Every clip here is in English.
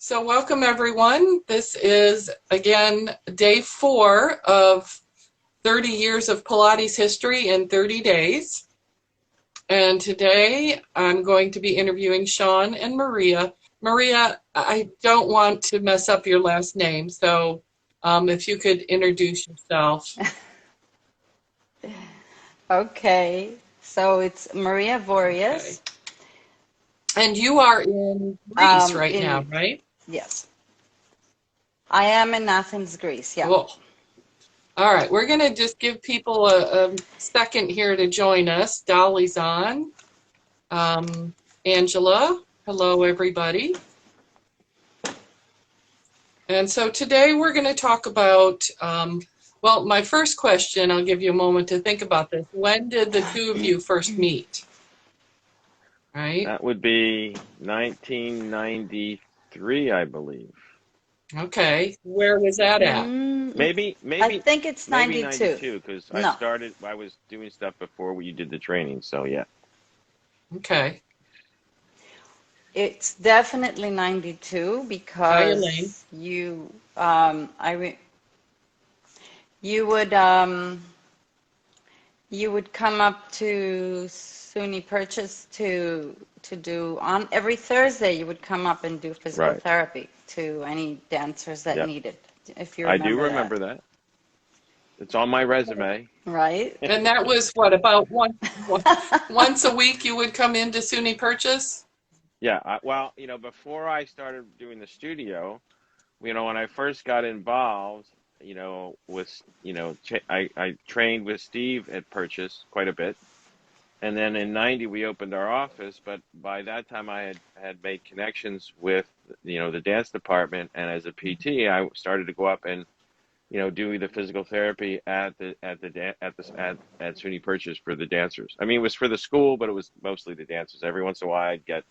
So welcome everyone. This is again day 4 of 30 years of Pilates history in 30 days. And today I'm going to be interviewing Sean and Maria. Maria, I don't want to mess up your last name, so if you could introduce yourself. Okay, so it's Maria Vorrias. Okay. And you are in Greece right now, right? Yes. I am in Athens, Greece, yeah. Cool. All right, we're going to just give people a second here to join us. Dolly's on. Angela, hello everybody. And so today we're going to talk about, well, my first question, I'll give you a moment to think about this. When did the two of you first meet? Right? That would be 1993, I believe. Okay. Where was that at? Maybe I think it's maybe 92. because No. I was doing stuff before you did the training, so yeah. Okay. It's definitely 92 Hi, Elaine. because you would come up to SUNY Purchase to do on every Thursday. You would come up and do physical therapy to any dancers that needed. If you remember I do remember that. It's on my resume. Right. And that was what, about once a week you would come into SUNY Purchase? Yeah, well, before I started doing the studio, when I first got involved, I trained with Steve at Purchase quite a bit. And then in 90, we opened our office, but by that time I had made connections with, the dance department. And as a PT, I started to go up and, do the physical therapy at SUNY Purchase for the dancers. I mean, it was for the school, but it was mostly the dancers. Every once in a while I'd get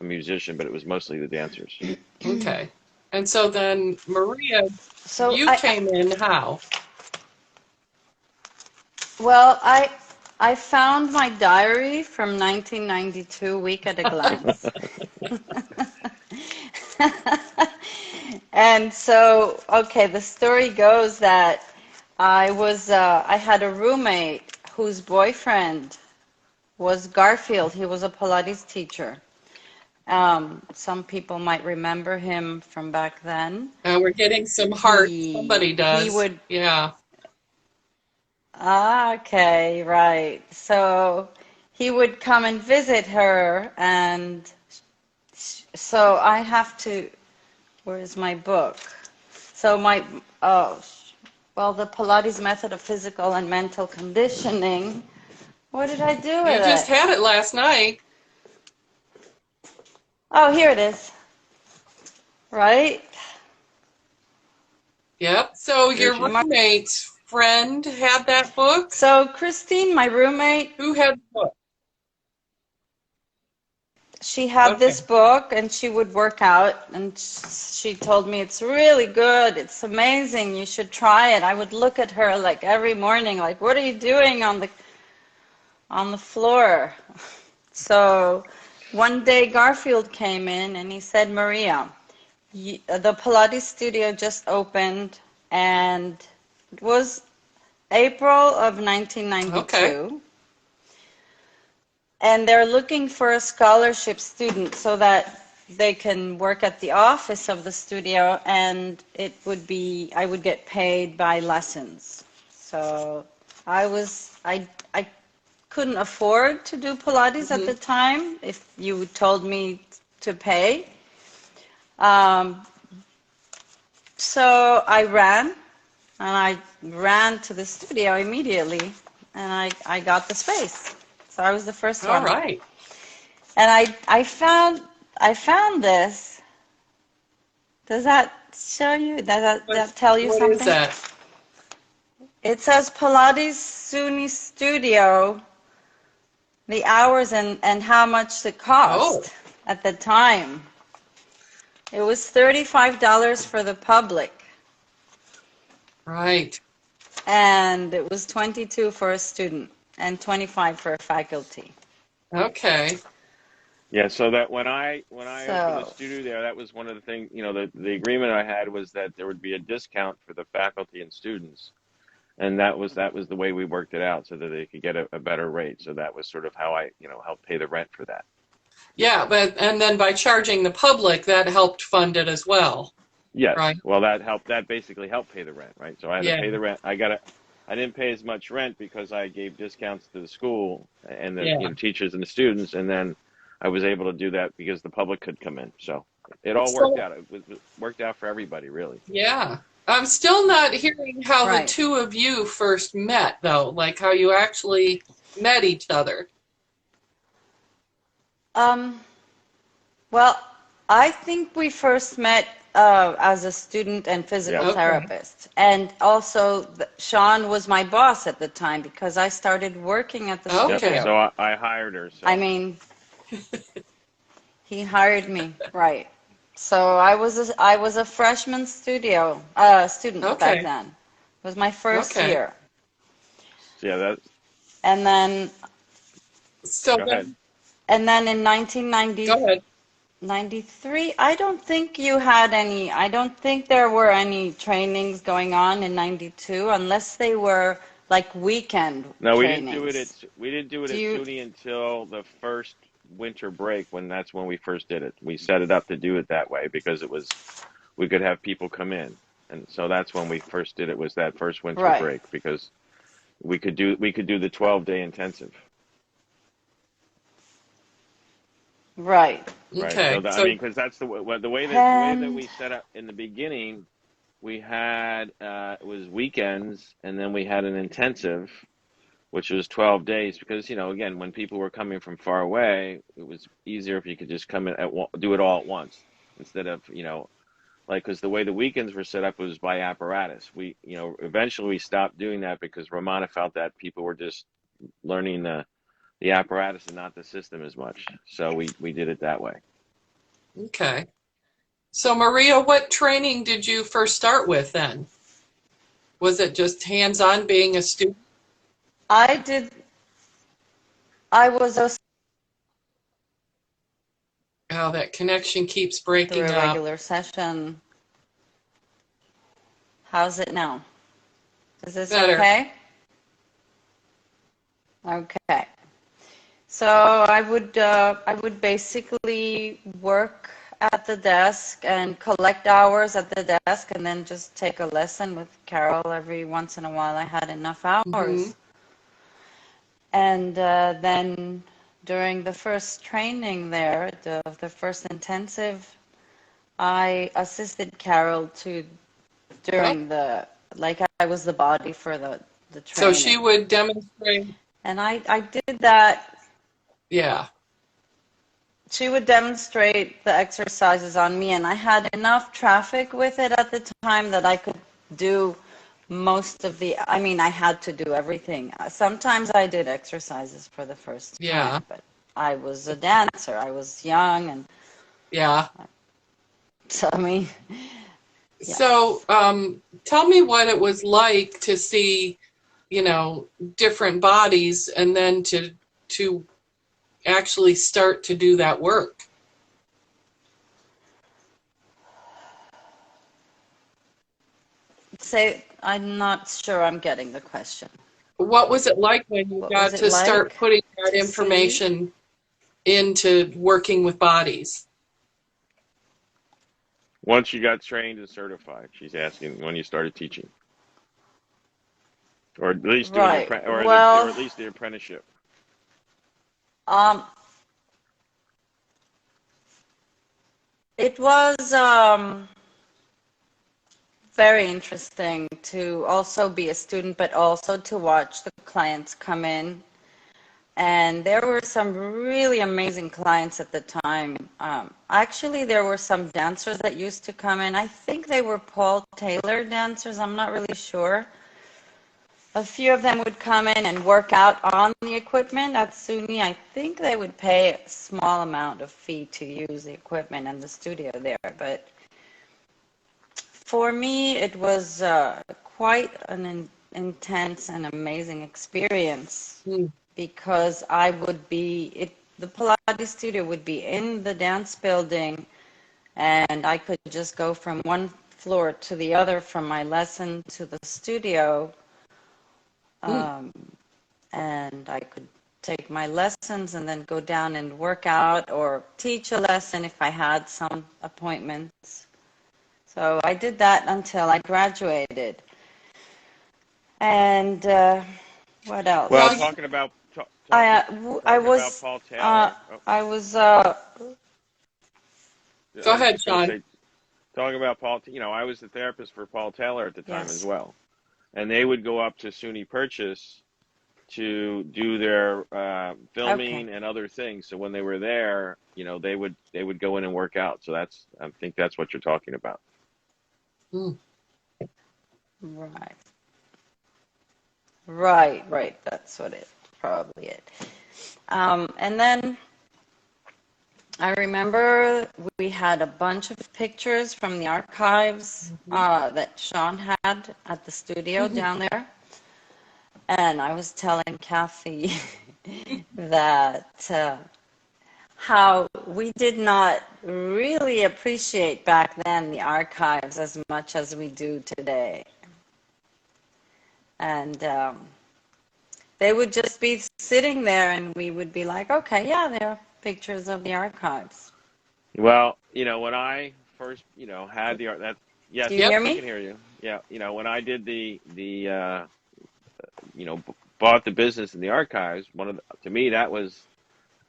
a musician, but it was mostly the dancers. Okay. And so then, Maria, So you came in how? Well, I found my diary from 1992, week at a glance. And so, okay, the story goes that I had a roommate whose boyfriend was Garfield. He was a Pilates teacher. Some people might remember him from back then. We're getting some hearts. Somebody does. Yeah. Okay, right. So he would come and visit her, and so I have to, where's my book? So well, the Pilates method of physical and mental conditioning. What did I do with it? You just had it last night. Oh, here it is. Right? Yep. So your roommate's friend had that book? So Christine, my roommate. Who had the book? She had this book, and she would work out, and she told me it's really good, it's amazing, you should try it. I would look at her like every morning, like, what are you doing on the floor? So one day Garfield came in and he said, Maria, the Pilates Studio just opened, and it was April of 1992. Okay. And they're looking for a scholarship student so that they can work at the office of the studio, and I would get paid by lessons. So I couldn't afford to do Pilates at the time if you told me to pay. So I ran to the studio immediately, and I got the space. So I was the first one. All right. And I found this. Does that show you? Does that tell you something? What is that? It says Pilates SUNY Studio, the hours and how much it cost at the time. It was $35 for the public. Right. And it was $22 for a student and $25 for a faculty. Okay. Yeah, so that when I opened the So, studio there, that was one of the things, the agreement I had was that there would be a discount for the faculty and students. And that was the way we worked it out so that they could get a better rate. So that was sort of how I, helped pay the rent for that. Yeah, but and then by charging the public, that helped fund it as well, right? Yes. Well, that helped. That basically helped pay the rent, right? So I had to Yeah, pay the rent. I didn't pay as much rent because I gave discounts to the school and the, yeah. teachers and the students, and then I was able to do that because the public could come in. So it all worked So, out. It worked out for everybody, really. yeah. I'm still not hearing how the right. two of you first met, though, like how you actually met each other. Um, well, I think we first met as a student and physical Yeah. Okay. therapist. And also, Sean was my boss at the time because I started working at the Yep. Okay. studio. So I hired her. I So mean, he hired me, right. So I was a freshman student back Okay. then. It was my first Okay. year. yeah. That. And then So Go ahead. then, and then in 1990 go ahead. 93, I don't think there were any trainings going on in 92 unless they were like weekend No, trainings. we didn't do it Do at you, SUNY until the first winter break that's when we first did it. We set it up to do it that way because we could have people come in. And so that's when we first did it was that first winter right, break because we could do the 12-day intensive. right. Right. So Okay. that, I So, mean, because that's the way that And we set up in the beginning, we had it was weekends and then we had an intensive which was 12 days because again when people were coming from far away it was easier if you could just come in do it all at once instead of like because the way the weekends were set up was by apparatus. We eventually we stopped doing that because Romana felt that people were just learning the apparatus and not the system as much, so we did it that way. okay. So, Maria, what training did you first start with then? Was it just hands-on being a student? I did, I was a Oh, that connection keeps through breaking a up. regular session. How's it now? Is this Better. okay? Okay. So I would basically work at the desk and collect hours at the desk and then just take a lesson with Carol every once in a while. I had enough Hmm. hours. And then during the first training there, the first intensive, I assisted Carol to Oh, during like I was the body for the so she training. would demonstrate. And I did that. Yeah. She would demonstrate the exercises on me, and I had enough traffic with it at the time that I could do I mean, I had to do everything. Sometimes I did exercises for the first Yeah. time, but I was a dancer. I was young, and Yeah. so, I mean, yeah. So, tell me what it was like to see, different bodies and then to actually start to do that work. I'm not sure I'm getting the question. What was it like when you What was got it to start like putting that to see? information into working with bodies? Once you got trained and certified, she's asking when you started teaching, or at least doing Right. or Well, at least the apprenticeship. um, it was very interesting to also be a student, but also to watch the clients come in. And there were some really amazing clients at the time. Actually, there were some dancers that used to come in. I think they were Paul Taylor dancers. I'm not really sure. A few of them would come in and work out on the equipment at SUNY. I think they would pay a small amount of fee to use the equipment and the studio there. But for me, it was quite an intense and amazing experience Hmm. because the Pilates studio would be in the dance building, and I could just go from one floor to the other from my lesson to the studio, and I could take my lessons and then go down and work out or teach a lesson if I had some appointments. So I did that until I graduated. And what else? Well, talking about I about was Paul Taylor. I was Go I was ahead, just going to Sean. say, talking about Paul. I was the therapist for Paul Taylor at the time as yes. well, and they would go up to SUNY Purchase to do their filming Okay. and other things. So when they were there, they would go in and work out. So I think that's what you're talking about. Right. Right. That's what it probably it. And then I remember we had a bunch of pictures from the archives that Sean had at the studio down there. And I was telling Cathy that how we did not really appreciate back then the archives as much as we do today. And they would just be sitting there and we would be like, okay, yeah, there are pictures of the archives. Well, when I first, had that, yes, Do you hear I me? can hear you. Yeah, when I did the bought the business in the archives, to me that was,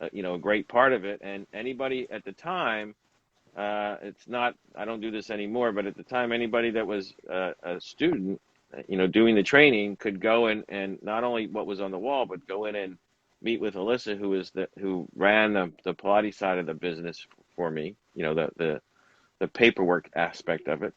a great part of it. And anybody at the time, it's not, I don't do this anymore, but at the time, anybody that was a student, doing the training could go and not only what was on the wall, but go in and meet with Alyssa, who ran the Pilates side of the business for me, the paperwork aspect of it.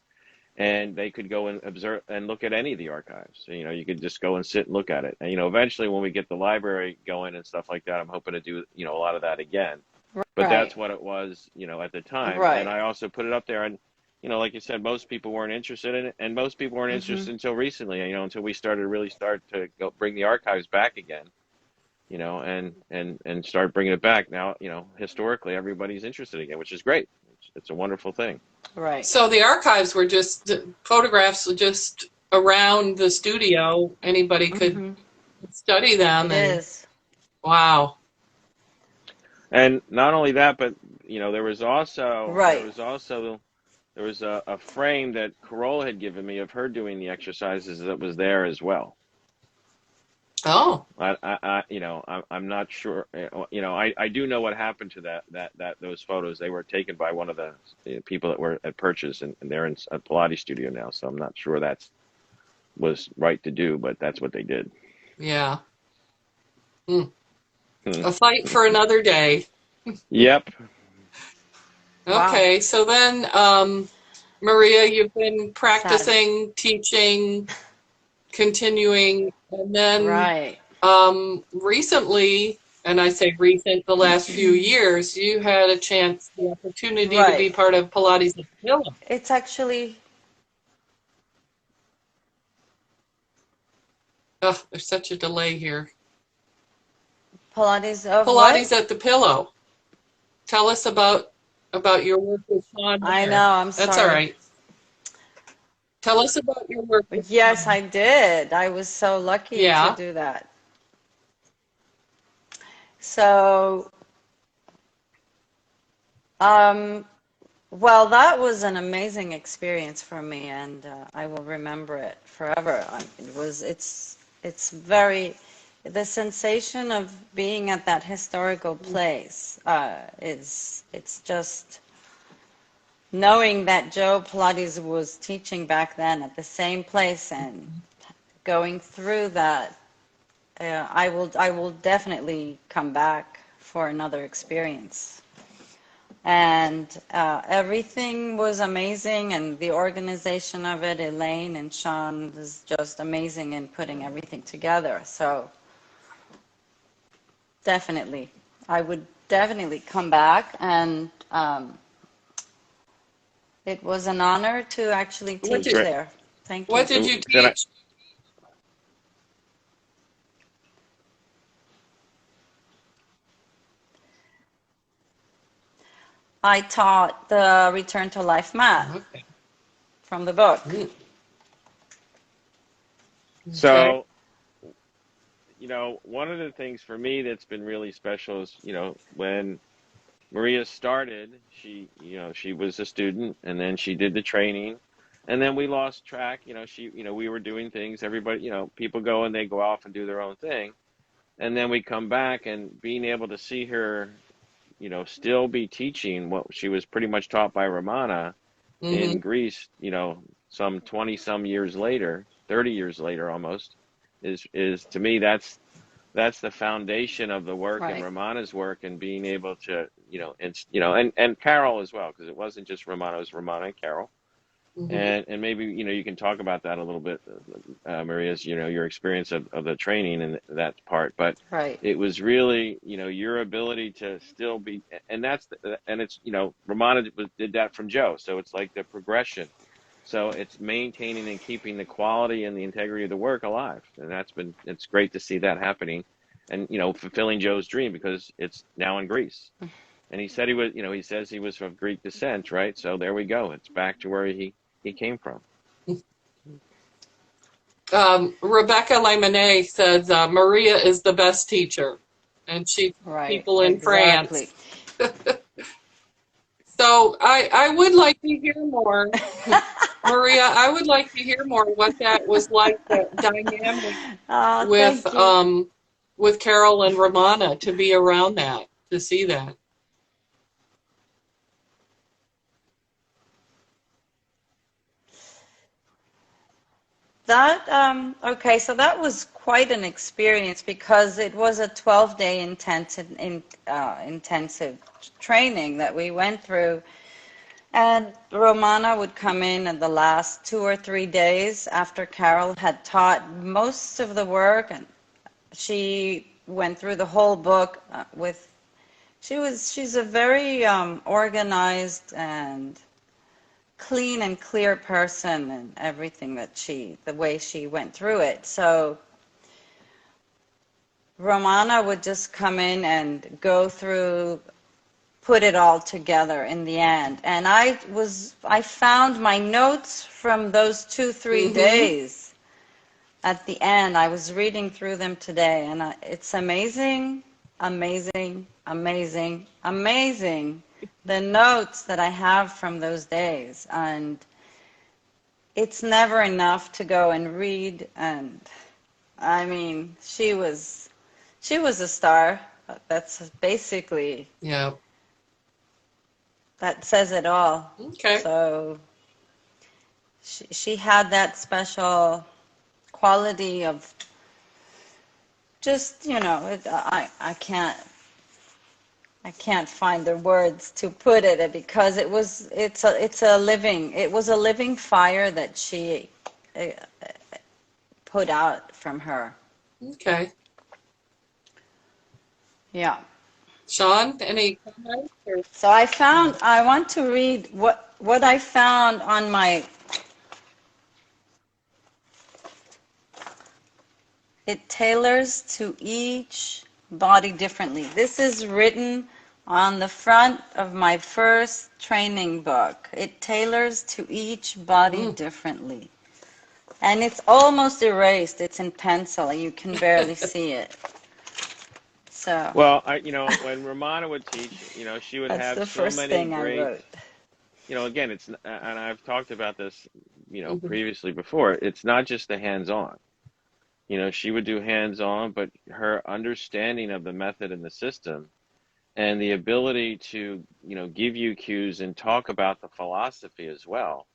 And they could go and observe and look at any of the archives. So, you could just go and sit and look at it. And, eventually when we get the library going and stuff like that, I'm hoping to do, a lot of that again. But that's what it was, at the time. Right. And I also put it up there. And, like you said, most people weren't interested in it. And most people weren't interested until recently, until we really start to bring the archives back again, and start bringing it back. Now, historically, everybody's interested again, which is great. It's a wonderful thing. Right. So the archives were just photographs just around the studio. Anybody could study them. It is. Wow. And not only that, but there was also Right. there was a frame that Corolla had given me of her doing the exercises that was there as well. Oh. I'm not sure. I do know what happened to those photos. They were taken by one of the people that were at Purchase, and they're in a Pilates studio now. So I'm not sure was right to do, but that's what they did. Yeah. A fight for another day. Yep. Okay, Wow. so then, Maria, you've been practicing, teaching, continuing, and then Right. recently, and I say recent, the last few years, you had the opportunity to be Right. part of Pilates at the Pillow. It's actually Oh, there's such a delay here. Pilates of Pilates what? at the Pillow. Tell us about your work with Sean I there. know, I'm That's all sorry. right. Tell us about your work with Yes, Sean. I did. I was so lucky to do that. So, well, that was an amazing experience for me, and I will remember it forever. It's very, the sensation of being at that historical place it's just knowing that Joe Pilates was teaching back then at the same place and going through that. I will definitely come back for another experience. And everything was amazing, and the organization of it, Elaine and Sean, was just amazing in putting everything together. So definitely, I would definitely come back, and it was an honor to actually teach there. Thank you. What did you teach? I taught the Return to Life mat Okay. from the book. Mm. Okay. So, one of the things for me that's been really special is, when Maria started, she was a student, and then she did the training, and then we lost track. We were doing things. Everybody, people go and they go off and do their own thing, and then we come back and being able to see her, still be teaching what she was pretty much taught by Romana Mm-hmm. in Greece, some 20 some years later, 30 years later almost, is to me that's the foundation of the work and Right. Romana's work, and being able to, and Carol as well, because it wasn't just Romana, it was Romana and Carol. Mm-hmm. And maybe, you can talk about that a little bit, Maria's, your experience of the training and that part. But Right. it was really, your ability to still be, and and it's, Romana did that from Joe. So it's like the progression. So it's maintaining and keeping the quality and the integrity of the work alive. And it's great to see that happening, and, fulfilling Joe's dream, because it's now in Greece. And he said he says he was of Greek descent, right? So there we go. It's back to where he came from. Rebecca Lemonet says Maria is the best teacher, and she's Right. people in France. Exactly. So I would like to hear more, Maria. I would like to hear more what that was like, the dynamic Oh, with thank you. with Carol and Romana, to be around that, to see that. Okay, so that was quite an experience because it was a 12-day intensive training that we went through. And Romana would come in the last 2 or 3 days after Carol had taught most of the work, and she went through the whole book with. She's a very organized and clean and clear person, and everything the way she went through it. So Romana would just come in and go through, put it all together in the end. And I found my notes from those 2, 3 Mm-hmm. days at the end. I was reading through them today, and it's amazing, amazing, amazing, amazing, the notes that I have from those days. And it's never enough to go and read. And I mean, she was a star. That's basically, Yeah. that says it all. Okay. So she had that special quality of just, I can't find the words to put it, because it was a living fire that she uh, put out from her. Okay. Yeah. Sean, any comments? Or, So I want to read what I found on my, it tailors to each body differently. This is written on the front of my first training book. It tailors to each body mm. differently. And it's almost erased. It's in pencil. You can barely see it. So Well, when Romana would teach, she would that's have the so first many thing I great, wrote. again, and I've talked about this, Mhm. previously before. It's not just the hands-on. She would do hands-on, but her understanding of the method and the system, and the ability to, give you cues and talk about the philosophy as well,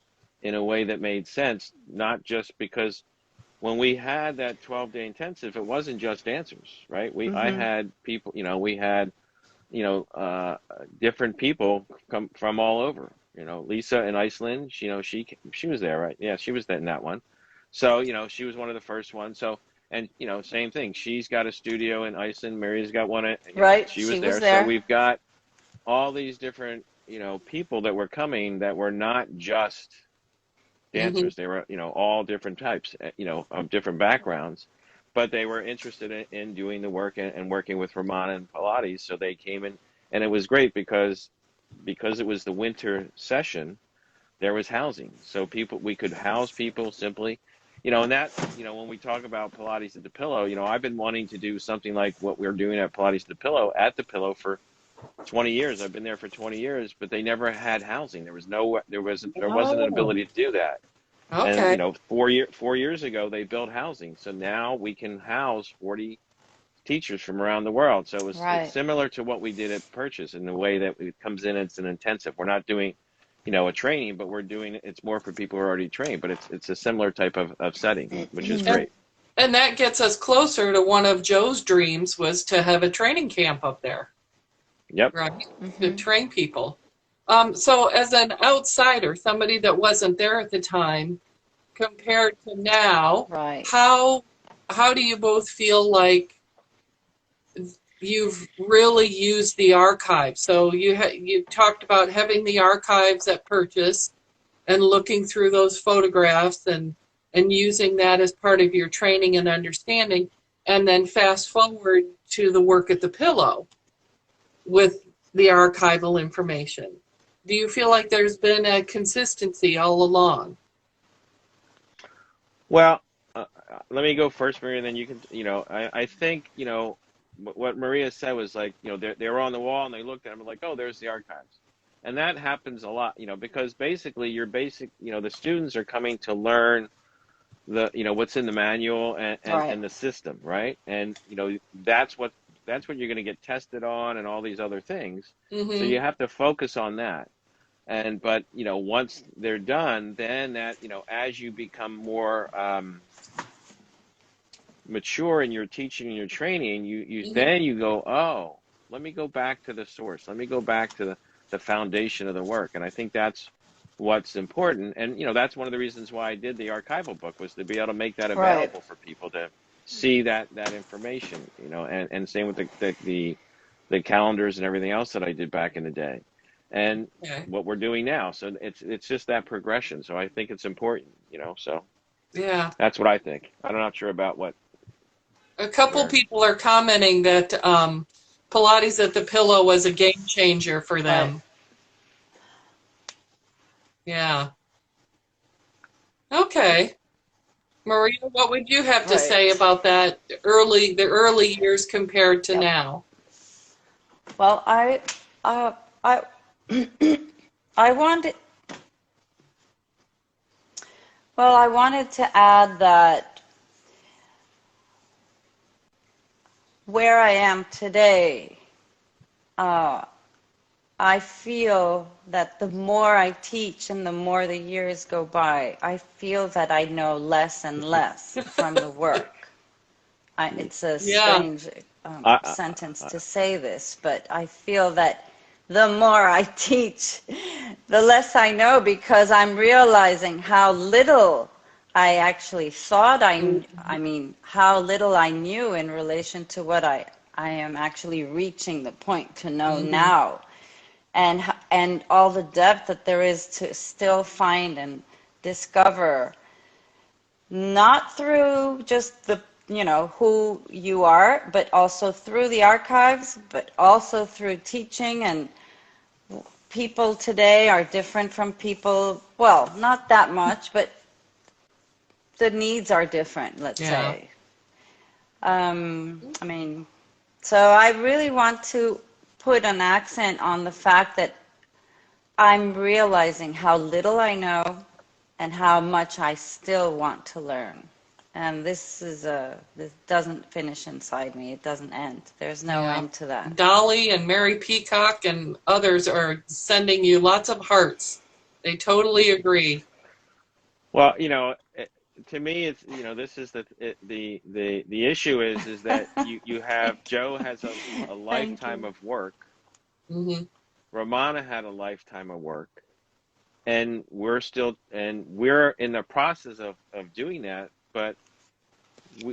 in a way that made sense, not just because when we had that 12-day intensive, it wasn't just dancers, right? I Hmm. had people, we had, different people come from all over. Lisa in Iceland, she was there, right? Yeah, she was in that one. So, she was one of the first ones. So, and, same thing. She's got a studio in Iceland. Mary's got one, Right? she She was was there. So there. we've got all these different, people that were coming that were not just Mhm. dancers. They were, all different types, of different backgrounds, but they were interested in doing the work, and working with Romana and Pilates. So they came in, and it was great because because it was the winter session, there was housing. So we could house people simply, and that, when we talk about Pilates at the Pillow, I've been wanting to do something like what we're doing at Pilates at the Pillow for 20 years. I've been there for 20 years, but they never had housing. There wasn't an Oh, ability to do that. And, okay. 4 years ago, they built housing. So now we can house 40 teachers from around the world. So it's Right. similar to what we did at Purchase in the way that it comes in, it's an intensive. We're not doing, a training, but it's more for people who are already trained, but it's a similar type of setting, which is And great. and that gets us closer to one of Joe's dreams was to have a training camp up there, Yep. right? To Hmm. train people. So as an outsider, somebody that wasn't there at the time, compared to now, Right. how do you both feel like you've really used the archive? So you talked about having the archives at Purchase and looking through those photographs and using that as part of your training and understanding, and then fast forward to the work at the Pillow with the archival information. Do you feel like there's been a consistency all along? Well, let me go first, Maria, and then you can, I think, what Maria said was like, they were on the wall and they looked at them like, oh, there's the archives. And that happens a lot, because basically the students are coming to learn what's in the manual Right. and the system, right? And, that's what you're going to get tested on and all these other things. So Mm-hmm. you have to focus on that. But, once they're done, then that, as you become more, mature in your teaching and your training, then you go, oh, let me go back to the source. Let me go back to the foundation of the work. And I think that's what's important. And, that's one of the reasons why I did the archival book, was to be able to make that Right. available for people to see that information, and same with the calendars and everything else that I did back in the day. And Okay. what we're doing now. So it's just that progression. So I think it's important, so Yeah. that's what I think. I'm not sure about A couple where. people are commenting that Pilates at the Pillow was a game changer for Right. them. Yeah. Okay. Maria, what would you have to say Right. about the early years compared to Yep. now? Well, uh, I, I wanted, I wanted to add that where I am today, uh, I feel that the more I teach and the more the years go by, I feel that I know less and less from the work. It's a Yeah. strange I, I, sentence to say this, but I feel that the more I teach, the less I know, because I'm realizing how little I actually thought I mean, how little I knew in relation to what I am actually reaching the point to know Mm-hmm. now. And all the depth that there is to still find and discover, not through just the who you are, but also through the archives, but also through teaching. And people today are different from people, well, not that much, but the needs are different, let's Yeah. say. I mean, so I really want to put an accent on the fact that I'm realizing how little I know and how much I still want to learn. And this doesn't finish inside me. It doesn't end. There's no Yeah. end to that. Dolly and Mary Peacock and others are sending you lots of hearts. They totally agree. well, to me, it's, this is the issue is that you have Joe has a Thank lifetime you. of work. Hmm. Romana had a lifetime of work, and we're in the process of doing that, but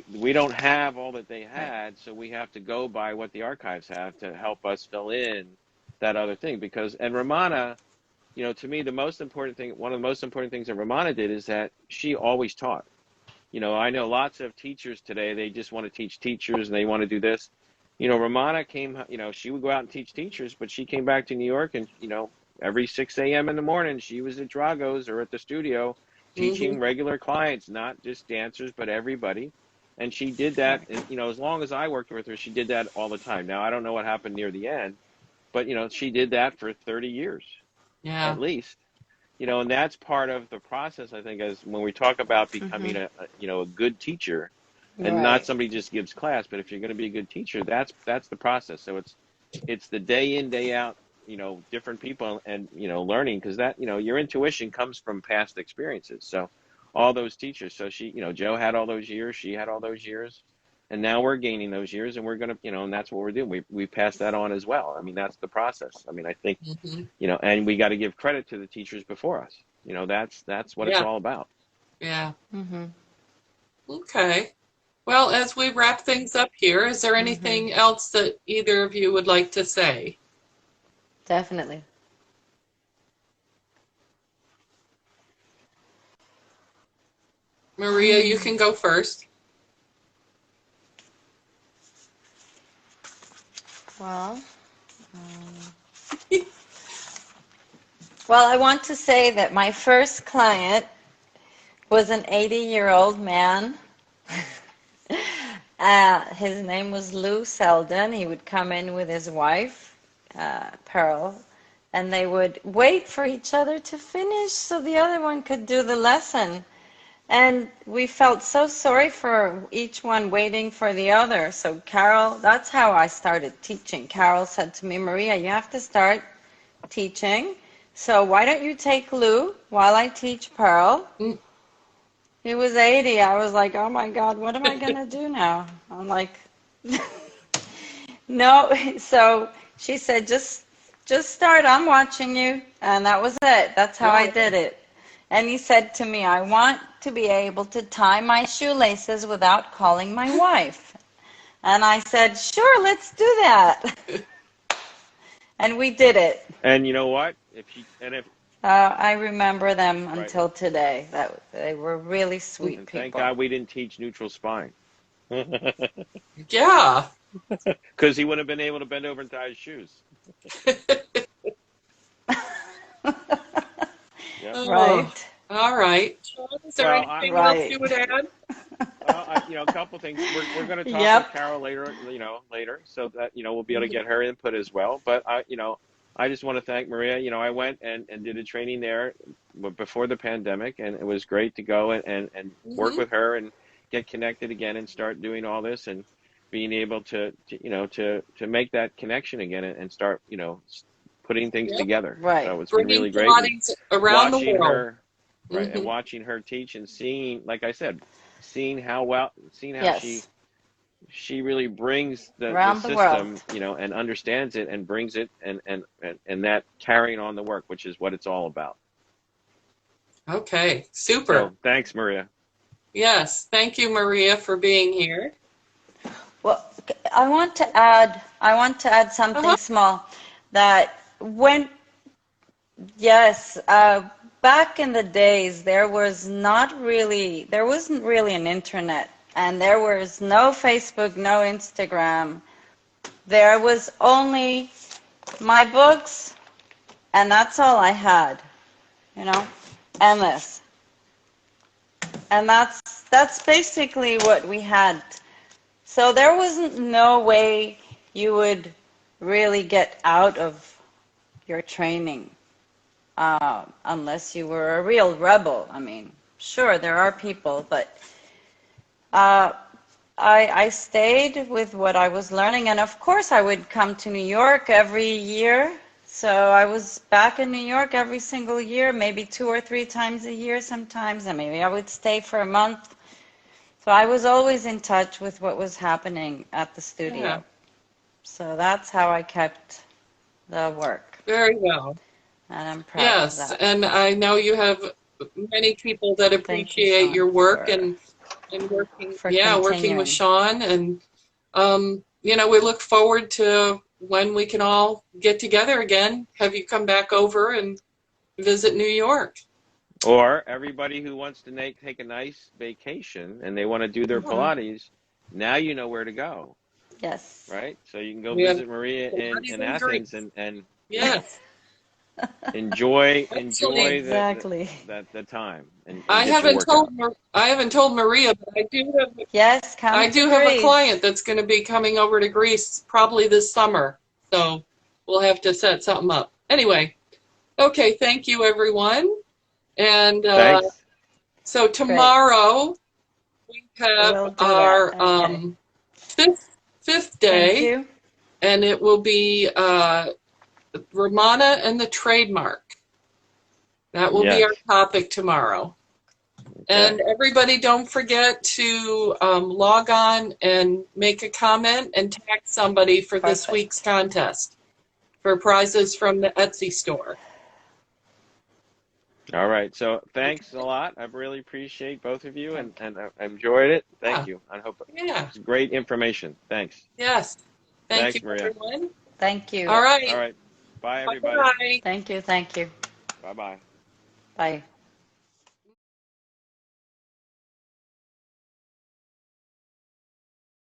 we don't have all that they Right. had, so we have to go by what the archives have to help us fill in that other thing. And Romana, to me, one of the most important things that Romana did is that she always taught. I know lots of teachers today, they just want to teach teachers and they want to do this. Romana came, she would go out and teach teachers, but she came back to New York and, every 6 a.m. in the morning, she was at Drago's or at the studio Mm-hmm. teaching regular clients, not just dancers, but everybody. And she did that, and, as long as I worked with her, she did that all the time. Now, I don't know what happened near the end, but, she did that for 30 years Yeah. at least. And that's part of the process, I think, as when we talk about becoming Mm-hmm. a good teacher, and not Right. somebody just gives class, but if you're going to be a good teacher, that's the process. So it's the day in, day out, different people and, learning, because that, your intuition comes from past experiences. So all those teachers, so she, Joe had all those years, she had all those years, and now we're gaining those years, and we're going to, and that's what we're doing. We pass that on as well. I mean, that's the process. I mean, I think, Mm-hmm. and we got to give credit to the teachers before us. That's what it's Yeah. all about. Yeah. Mm-hmm. Okay. Well, as we wrap things up here, is there Mm-hmm. anything else that either of you would like to say? Definitely. Maria, you can go first. Well, well, I want to say that my first client was an 80-year-old man. His name was Lou Selden. He would come in with his wife, Pearl, and they would wait for each other to finish so the other one could do the lesson. And we felt so sorry for each one waiting for the other. So Carol, that's how I started teaching. Carol said to me, Maria, you have to start teaching. So why don't you take Lou while I teach Pearl? Mm. He was 80. I was like, oh my God, what am I going to do now? I'm like, no. So she said, just start. I'm watching you. And that was it. That's how I Oh, did it. And he said to me, I want to be able to tie my shoelaces without calling my wife. And I said, sure, let's do that. And we did it. And you know what? If I remember them right, until today. That they were really sweet and thank people. God we didn't teach neutral spine, yeah. because he wouldn't have been able to bend over and tie his shoes. Yep. Oh, Right, all right. Sean, is there Well, anything else right. you would add? a couple things. We're going to talk with Yep. Carol later, later, so that we'll be able to get her input as well. But I just want to thank Maria. I went and did a training there before the pandemic, and it was great to go and work Mm-hmm. with her and get connected again and start doing all this and being able to make that connection again and start putting things Yep. together. Right. So it's been Bringing really great, and Pilates around the watching world. her, right, and Mm-hmm. watching her teach and seeing, like I said, seeing how she Yes. really brings the Around the world. system, and understands it and brings it and that carrying on the work, which is what it's all about. Okay, super. So thanks, Maria. Yes, thank you, Maria, for being here. Well, I want to add something Uh-huh. small that yes, back in the days, there wasn't really an internet, and there was no Facebook, no Instagram. There was only my books, and that's all I had, you know, and this. And that's basically what we had. So there wasn't no way you would really get out of your training unless you were a real rebel. I mean, sure, there are people, but uh, I stayed with what I was learning, and of course I would come to New York every year. So I was back in New York every single year, maybe 2 or 3 times a year sometimes, and maybe I would stay for a month. So I was always in touch with what was happening at the Yeah, studio. So that's how I kept the work, very well. and I'm proud of Yes, that. and I know you have many people that Thank you, appreciate Sean, your work and working, for yeah, working with continuing. Sean. And we look forward to when we can all get together again. Have you come back over and visit New York? Or everybody who wants to take a nice vacation and they want to do their Mhm. Pilates, now you know where to go. Yes. right? So you can go We have visit Maria Pilates in in Athens Greece. and Yes, enjoy actually, Exactly. the time and get your workout. I haven't told Maria, but Yes, come I to do have a Greece. client that's going to be coming over to Greece probably this summer. So we'll have to set something up. Anyway, okay, thank you everyone. And Thanks. so Great. tomorrow we have We'll do that. our Okay. fifth Thank day, you. and it will be Romana and the trademark. That will be Yes. our topic tomorrow. Okay. And everybody, don't forget to log on and make a comment and tag somebody for this week's Perfect. contest for prizes from the Etsy store. All right. So Okay. thanks a lot. I really appreciate both of you Okay. and I enjoyed it. Yeah. Thank you. I hope Yeah. it's great information. Thanks. Yes. Thank you, Thanks, Maria. everyone. Thank you. All All right. right. Bye, everybody. Bye-bye. Thank you. Thank you. Bye bye. Bye.